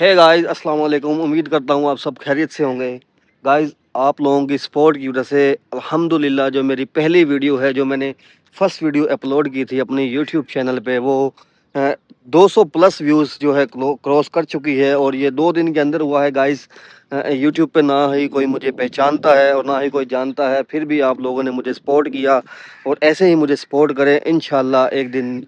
है गाइस, अस्सलाम वालेकुम। उम्मीद करता हूँ आप सब खैरियत से होंगे। गाइस, आप लोगों की सपोर्ट की वजह से अल्हम्दुलिल्लाह जो मेरी पहली वीडियो है, जो मैंने फर्स्ट वीडियो अपलोड की थी अपने यूट्यूब चैनल पे, वो 200 प्लस व्यूज़ जो है क्रॉस कर चुकी है। और ये 2 दिन के अंदर हुआ है गाइस। यूट्यूब पे ना ही कोई मुझे पहचानता है और ना ही कोई जानता है, फिर भी आप लोगों ने मुझे सपोर्ट किया और ऐसे ही मुझे सपोर्ट करें, इंशाल्लाह एक दिन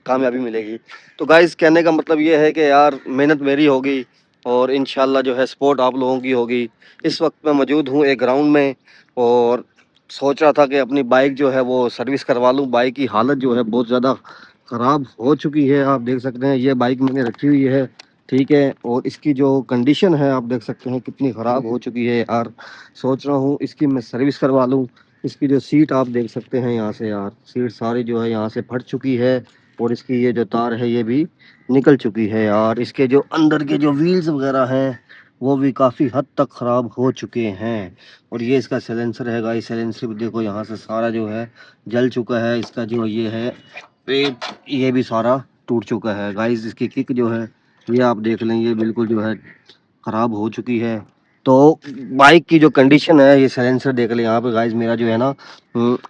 कामयाबी मिलेगी। तो गाइस, कहने का मतलब ये है कि यार मेहनत मेरी होगी और इंशाल्लाह जो है सपोर्ट आप लोगों की होगी। इस वक्त मैं मौजूद हूँ एक ग्राउंड में और सोच रहा था कि अपनी बाइक जो है वो सर्विस करवा लूँ। बाइक की हालत जो है बहुत ज़्यादा ख़राब हो चुकी है। आप देख सकते हैं ये बाइक मैंने रखी हुई है, ठीक है, और इसकी जो कंडीशन है आप देख सकते हैं कितनी ख़राब हो चुकी है यार। सोच रहा हूँ इसकी मैं सर्विस करवा लूँ। इसकी जो सीट आप देख सकते हैं यहाँ से, यार सीट सारी जो है यहाँ से फट चुकी है और इसकी ये जो तार है ये भी निकल चुकी है यार। इसके जो अंदर के जो व्हील्स वगैरह हैं वो भी काफ़ी हद तक ख़राब हो चुके हैं। और ये इसका सिलेंसर है गाइस, सिलेंसर भी देखो यहाँ से सारा जो है जल चुका है। इसका जो ये है पेट, ये भी सारा टूट चुका है गाइस। इसकी किक जो है ये आप देख लें, ये बिल्कुल जो है ख़राब हो चुकी है। तो बाइक की जो कंडीशन है, ये साइलेंसर देख लें यहाँ पे गाइस। मेरा जो है ना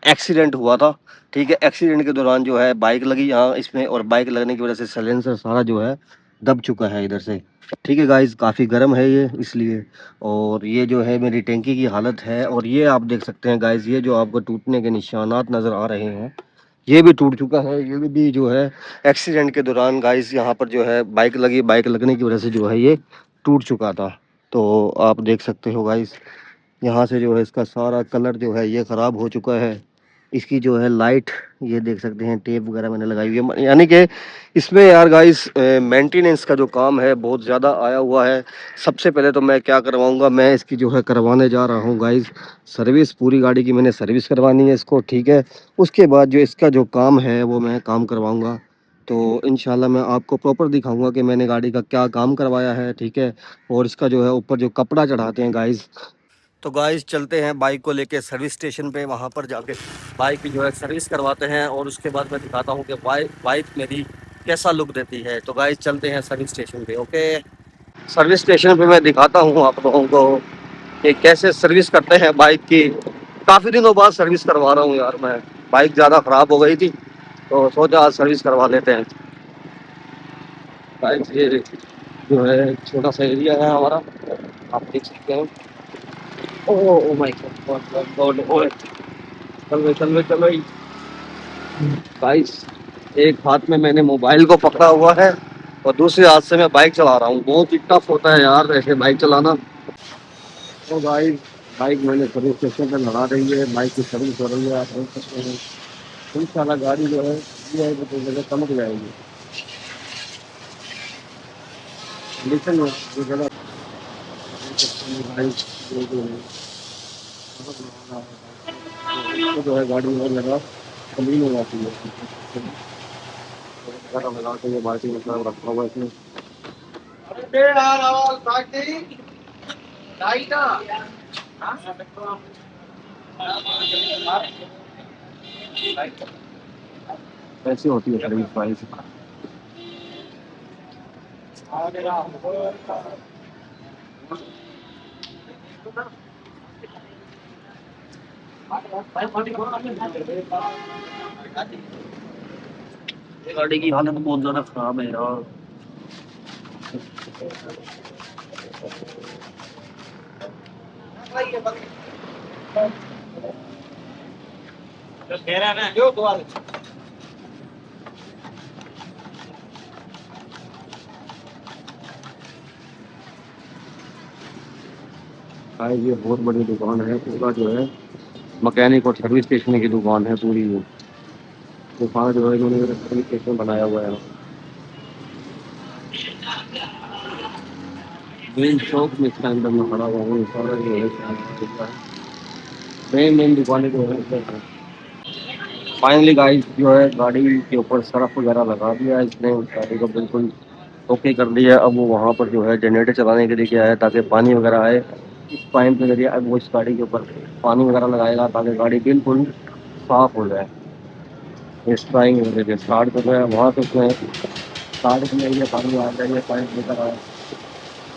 एक्सीडेंट हुआ था, ठीक है। एक्सीडेंट के दौरान जो है बाइक लगी यहाँ इसमें, और बाइक लगने की वजह से साइलेंसर सारा जो है दब चुका है इधर से, ठीक है गाइस। काफ़ी गर्म है ये इसलिए। और ये जो है मेरी टैंकी की हालत है, और ये आप देख सकते हैं गाइस, ये जो आपको टूटने के निशानात नज़र आ रहे हैं ये भी टूट चुका है। ये भी जो है एक्सीडेंट के दौरान गाइस यहाँ पर जो है बाइक लगी, बाइक लगने की वजह से जो है ये टूट चुका था। तो आप देख सकते हो गाइस, यहाँ से जो है इसका सारा कलर जो है ये ख़राब हो चुका है। इसकी जो है लाइट ये देख सकते हैं, टेप वगैरह मैंने लगाई हुई है, यानी कि इसमें यार गाइस मेंटेनेंस का जो काम है बहुत ज़्यादा आया हुआ है। सबसे पहले तो मैं क्या करवाऊंगा, मैं इसकी जो है करवाने जा रहा हूँ गाइस सर्विस। पूरी गाड़ी की मैंने सर्विस करवानी है इसको, ठीक है। उसके बाद जो इसका जो काम है वो मैं काम करवाऊंगा। तो इंशाल्लाह मैं आपको प्रॉपर दिखाऊंगा कि मैंने गाड़ी का क्या काम करवाया है, ठीक है। और इसका जो है ऊपर जो कपड़ा चढ़ाते हैं गाइस। तो गाइस चलते हैं बाइक को लेके सर्विस स्टेशन पे, वहाँ पर जाके बाइक की जो है सर्विस करवाते हैं और उसके बाद मैं दिखाता हूँ कि बाइक मेरी कैसा लुक देती है। तो गाइस चलते हैं सर्विस स्टेशन पे, ओके। सर्विस स्टेशन पे मैं दिखाता हूँ आप लोगों को कि कैसे सर्विस करते हैं बाइक की। काफ़ी दिनों बाद सर्विस करवा रहा हूँ यार मैं। बाइक ज़्यादा ख़राब हो गई थी तो सोचा आज सर्विस करवा लेते हैं। बाइक ये जो है छोटा सा एरिया है हमारा, आप देख सकते हैं। Oh my God God God, चल भाई चल भाई चल भाई। गाइस, एक हाथ में मैंने मोबाइल को पकड़ा हुआ है और दूसरे हाथ से मैं बाइक चला रहा हूँ। बहुत ही टफ होता है यार ऐसे बाइक चलाना। तो गाइस, बाइक मैंने सर्विस स्टेशन पे लगा रही है, बाइक की सर्विस हो रही है, आप देख सकते हैं। इंशाल्लाह गाड़ी जो है ये है कि जगह चमक जाएगी। कंडीशन में ये जगह देख सकते हैं गाइस, ये जो है चमक रहा है। इसको जो है गाड़ी में लगा कलीन हो जाती है। लगा के ये बाल्टी मतलब रखा हुआ है इसमें। ऐसी होती है सर्विस प्राइस। गाड़ी की हालत बहुत ज्यादा खराब है यार। भाई ये बहुत बड़ी दुकान है, पूरा जो है मैकेनिक और सर्विस स्टेशन की दुकान है पूरी। ये दुकान जो है इन्होंने सर्विस स्टेशन बनाया हुआ है। मेन चौक में इसके अंदर में खड़ा हुआ हूँ, सारा जो है मेन दुकानें जो है। फाइनली गाइस जो है गाड़ी के ऊपर सरफ वगैरह लगा दिया है इसने, गाड़ी को बिल्कुल ओके कर दिया। अब वो वहाँ पर जो है जनरेटर चलाने के लिए गया है ताकि पानी वगैरह आए इस पाइप के जरिए। अब वो इस गाड़ी के ऊपर पानी वगैरह लगाएगा ताकि गाड़ी बिल्कुल साफ हो जाए। इस ड्राइंग वगैरह स्टार्ट कर रहा है, वहाँ से उसमें स्टार्ट किया, ये पानी आ जाए, पाइप लेकर आए।